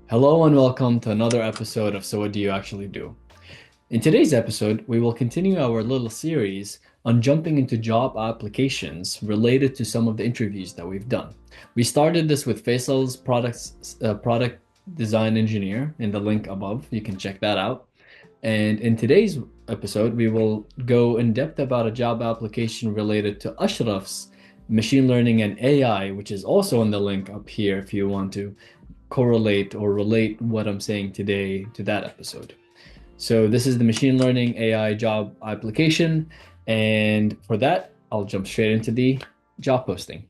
Hello and welcome to another episode of So What Do You Actually Do? In today's episode, we will continue our little series on jumping into job applications related to some of the interviews that we've done. We started this with Faisal's product design engineer in the link above. You can check that out. And in today's episode, we will go in depth about a job application related to Ashraf's machine learning and AI, which is also in the link up here if you want to correlate or relate what I'm saying today to that episode. So this is the machine learning AI job application. And for that, I'll jump straight into the job posting.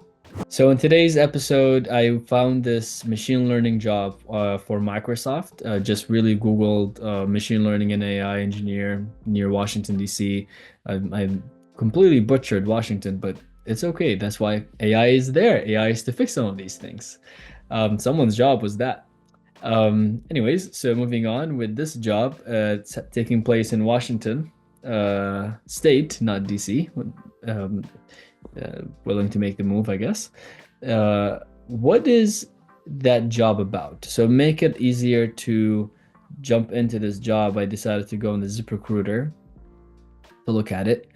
So in today's episode, I found this machine learning job for Microsoft. Just really Googled machine learning and AI engineer near Washington, D.C. I completely butchered Washington, but it's okay. That's why AI is there. AI is to fix some of these things. Someone's job was that. Anyways, so moving on with this job, it's taking place in Washington State, not DC. Um, Willing to make the move, I guess. What is that job about? So make it easier to jump into this job. I decided to go on the ZipRecruiter to look at it.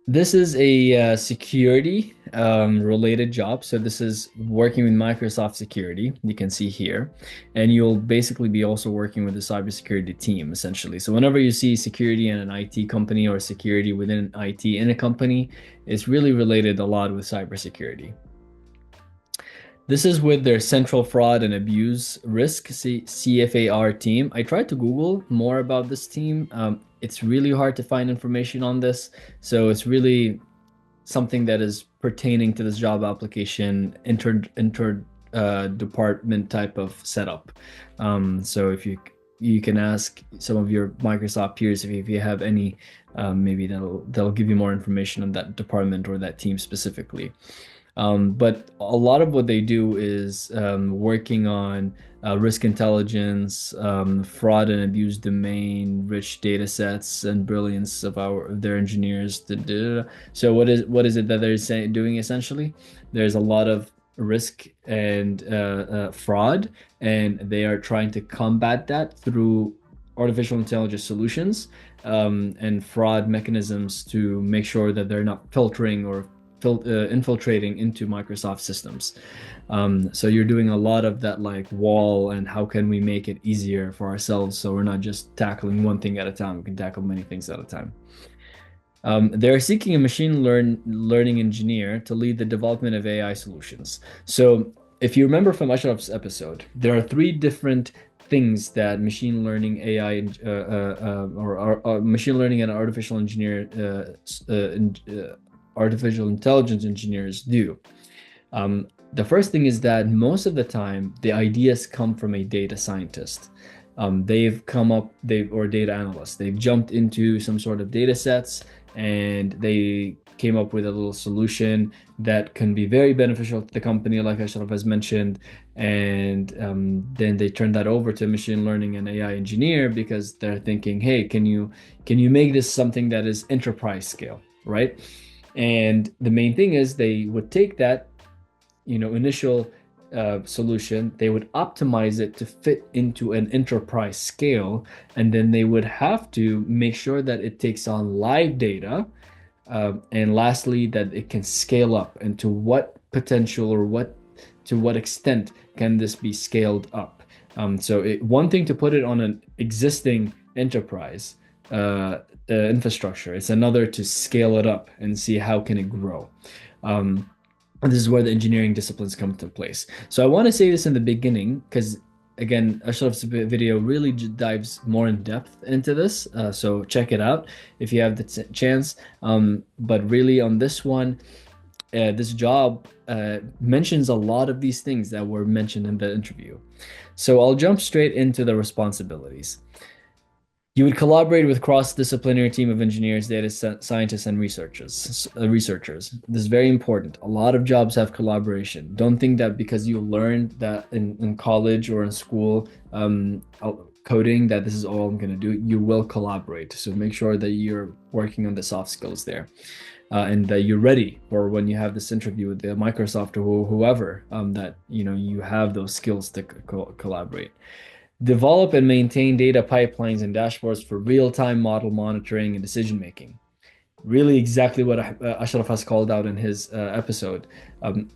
This is a security related job. So this is working with Microsoft Security. You can see here, and you'll basically be also working with the cybersecurity team essentially. So whenever you see security in an IT company or security within IT in a company, it's really related a lot with cybersecurity. This is with their Central Fraud and Abuse Risk CFAR team. I tried to Google more about this team. It's really hard to find information on this. So it's really something that is pertaining to this job application, department type of setup. So if you can ask some of your Microsoft peers if you have any, maybe they'll give you more information on that department or that team specifically. But a lot of what they do is working on risk intelligence, fraud and abuse domain, rich data sets, and brilliance of their engineers. So what is it that they're doing essentially? There's a lot of risk and fraud, and they are trying to combat that through artificial intelligence solutions and fraud mechanisms to make sure that they're not filtering or infiltrating into Microsoft systems. So you're doing a lot of that like wall and how can we make it easier for ourselves so we're not just tackling one thing at a time. We can tackle many things at a time. They're seeking a learning engineer to lead the development of AI solutions. So if you remember from Ashraf's episode, there are three different things that machine learning AI or machine learning and artificial intelligence engineers do. The first thing is that most of the time, the ideas come from a data scientist. Or data analysts. They've jumped into some sort of data sets and they came up with a little solution that can be very beneficial to the company, like Ashraf has mentioned. And then they turn that over to a machine learning and AI engineer because they're thinking, hey, can you make this something that is enterprise scale, right? And the main thing is they would take that, initial solution, they would optimize it to fit into an enterprise scale, and then they would have to make sure that it takes on live data, and lastly, that it can scale up, and to what potential or to what extent can this be scaled up. One thing to put it on an existing enterprise infrastructure. It's another to scale it up and see how can it grow. And this is where the engineering disciplines come into place. So I want to say this in the beginning because, again, Ashraf's video really dives more in depth into this. So check it out if you have the chance. But really on this one, this job mentions a lot of these things that were mentioned in the interview. So I'll jump straight into the responsibilities. You would collaborate with cross-disciplinary team of engineers, data scientists, and researchers. This is very important. A lot of jobs have collaboration. Don't think that because you learned that in college or in school, coding, that this is all I'm going to do. You will collaborate. So make sure that you're working on the soft skills there. and that you're ready for when you have this interview with the Microsoft or whoever, that you have those skills to collaborate. Develop and maintain data pipelines and dashboards for real-time model monitoring and decision making. Really, exactly what Ashraf has called out in his episode. Um,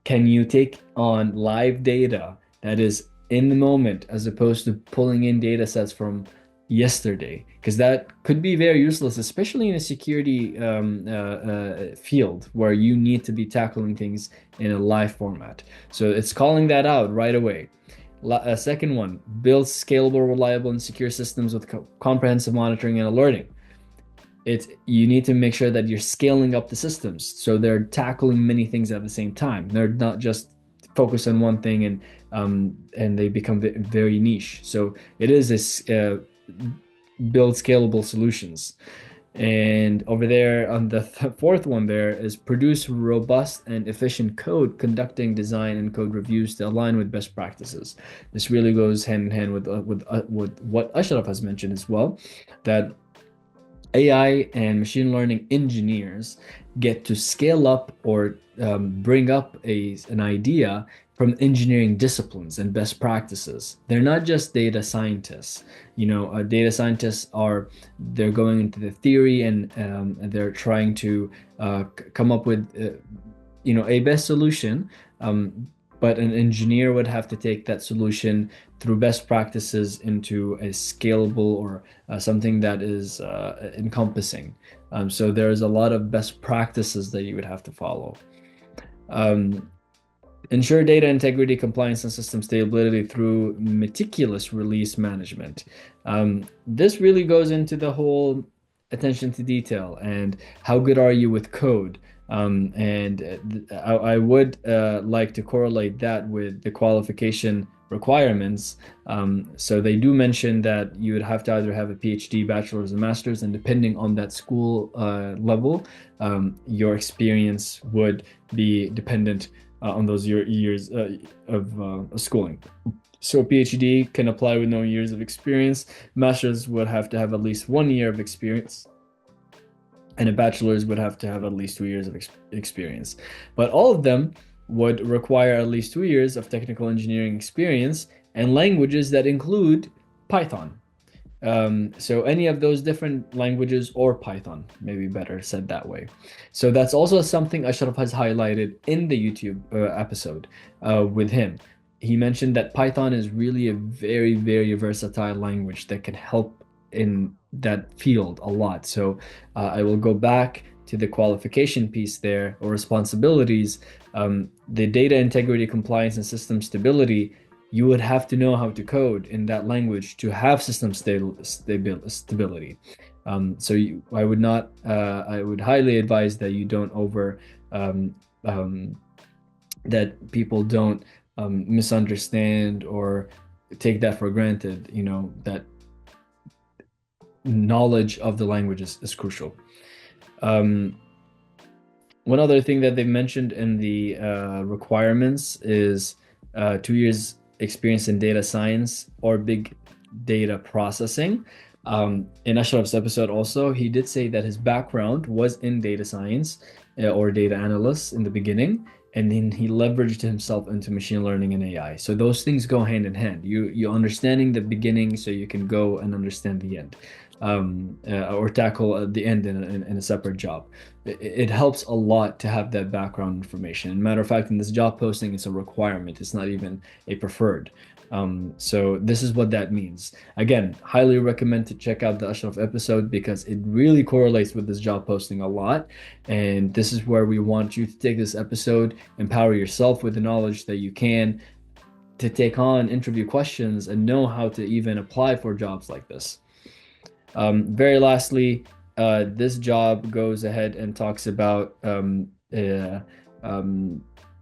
can you take on live data that is in the moment as opposed to pulling in data sets from yesterday? Because that could be very useless, especially in a security field where you need to be tackling things in a live format. So it's calling that out right away. Second one, build scalable, reliable, and secure systems with comprehensive monitoring and alerting. You need to make sure that you're scaling up the systems so they're tackling many things at the same time. They're not just focused on one thing and they become very niche. So it is this build scalable solutions. And over there on the fourth one, there is produce robust and efficient code, conducting design and code reviews to align with best practices. This really goes hand in hand with what Ashraf has mentioned as well, that AI and machine learning engineers get to scale up or bring up an idea from engineering disciplines and best practices. They're not just data scientists. Data scientists they're going into the theory and they're trying to come up with a best solution. But an engineer would have to take that solution through best practices into a scalable or something that is encompassing. So there's a lot of best practices that you would have to follow. Ensure data integrity, compliance, and system stability through meticulous release management. This really goes into the whole attention to detail and how good are you with code. And I would like to correlate that with the qualification requirements. So they do mention that you would have to either have a PhD, bachelor's, or master's, and depending on that school level, your experience would be dependent on those years of schooling. So a PhD can apply with no years of experience. Master's would have to have at least 1 year of experience, and a bachelor's would have to have at least 2 years of experience. But all of them would require at least 2 years of technical engineering experience and languages that include Python. So any of those different languages or Python, maybe better said that way. So that's also something Ashraf has highlighted in the YouTube episode with him. He mentioned that Python is really a very, very versatile language that can help in that field a lot. So I will go back to the qualification piece there, or responsibilities. The data integrity, compliance, and system stability, you would have to know how to code in that language to have system stability. I would highly advise that you don't that people don't misunderstand or take that for granted, that knowledge of the language is crucial. One other thing that they mentioned in the requirements is 2 years experience in data science or big data processing. In Ashraf's episode also, he did say that his background was in data science or data analyst in the beginning, and then he leveraged himself into machine learning and AI. So those things go hand in hand. You understanding the beginning so you can go and understand the end, or tackle the end in a separate job. It helps a lot to have that background information. Matter of fact, in this job posting, it's a requirement. It's not even a preferred. So this is what that means. Again, highly recommend to check out the Ashraf episode because it really correlates with this job posting a lot. And this is where we want you to take this episode, empower yourself with the knowledge that you can to take on interview questions and know how to even apply for jobs like this. Very lastly, this job goes ahead and talks about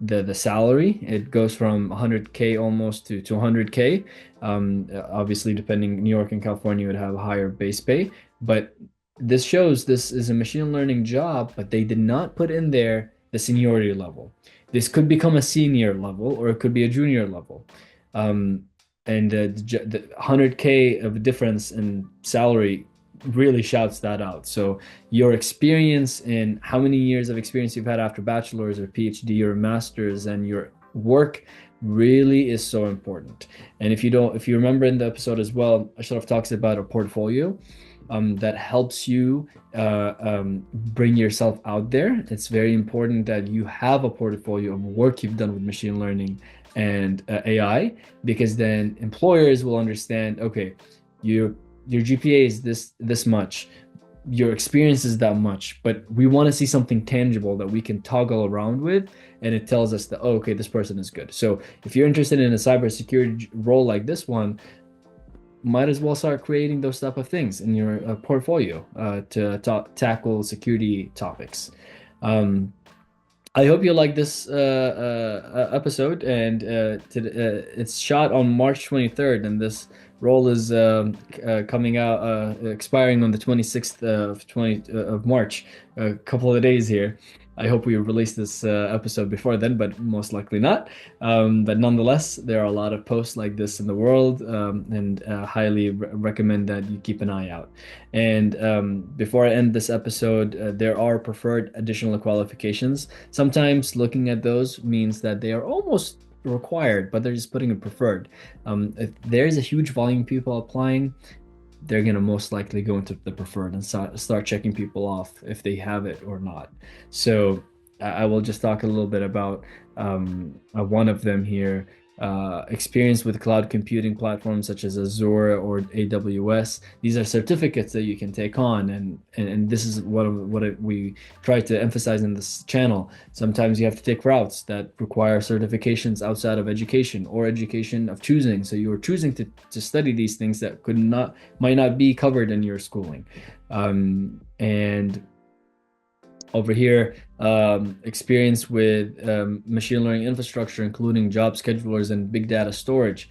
the salary. It goes from 100K almost to 200K. Obviously, depending, New York and California would have a higher base pay, but this shows this is a machine learning job, but they did not put in there the seniority level. This could become a senior level or it could be a junior level. And the 100K of difference in salary really shouts that out. So your experience in how many years of experience you've had after bachelor's or PhD or master's and your work really is so important. And if you remember in the episode as well, Ashraf talks about a portfolio that helps you bring yourself out there. It's very important that you have a portfolio of work you've done with machine learning and AI, because then employers will understand, okay, your your GPA is this much, your experience is that much, but we want to see something tangible that we can toggle around with, and it tells us that, oh, okay, this person is good. So if you're interested in a cybersecurity role like this one, might as well start creating those type of things in your portfolio to tackle security topics. Um, I hope you like this episode, and it's shot on March 23rd, and this role is coming out, expiring on the 26th of March, a couple of days here. I hope we release this episode before then, but most likely not. But nonetheless, there are a lot of posts like this in the world, and highly recommend that you keep an eye out. And before I end this episode, there are preferred additional qualifications. Sometimes looking at those means that they are almost required, but they're just putting it preferred. If there's a huge volume of people applying, they're going to most likely go into the preferred and start checking people off if they have it or not. So I will just talk a little bit about one of them here. Experience with cloud computing platforms such as Azure or AWS. These are certificates that you can take on, and this is what we try to emphasize in this channel. Sometimes you have to take routes that require certifications outside of education or education of choosing. So you are choosing to study these things that might not be covered in your schooling. And over here, experience with machine learning infrastructure, including job schedulers and big data storage.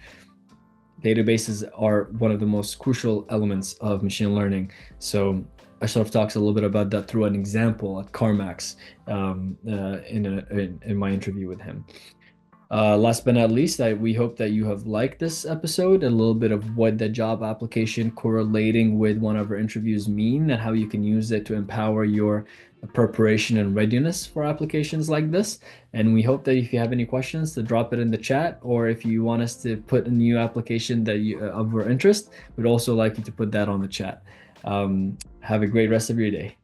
Databases are one of the most crucial elements of machine learning. So Ashraf talks a little bit about that through an example at Carmax in my interview with him. Last but not least, we hope that you have liked this episode, a little bit of what the job application correlating with one of our interviews mean and how you can use it to empower your preparation and readiness for applications like this. And we hope that if you have any questions, to drop it in the chat, or if you want us to put a new application that of your interest, we'd also like you to put that on the chat. Have a great rest of your day.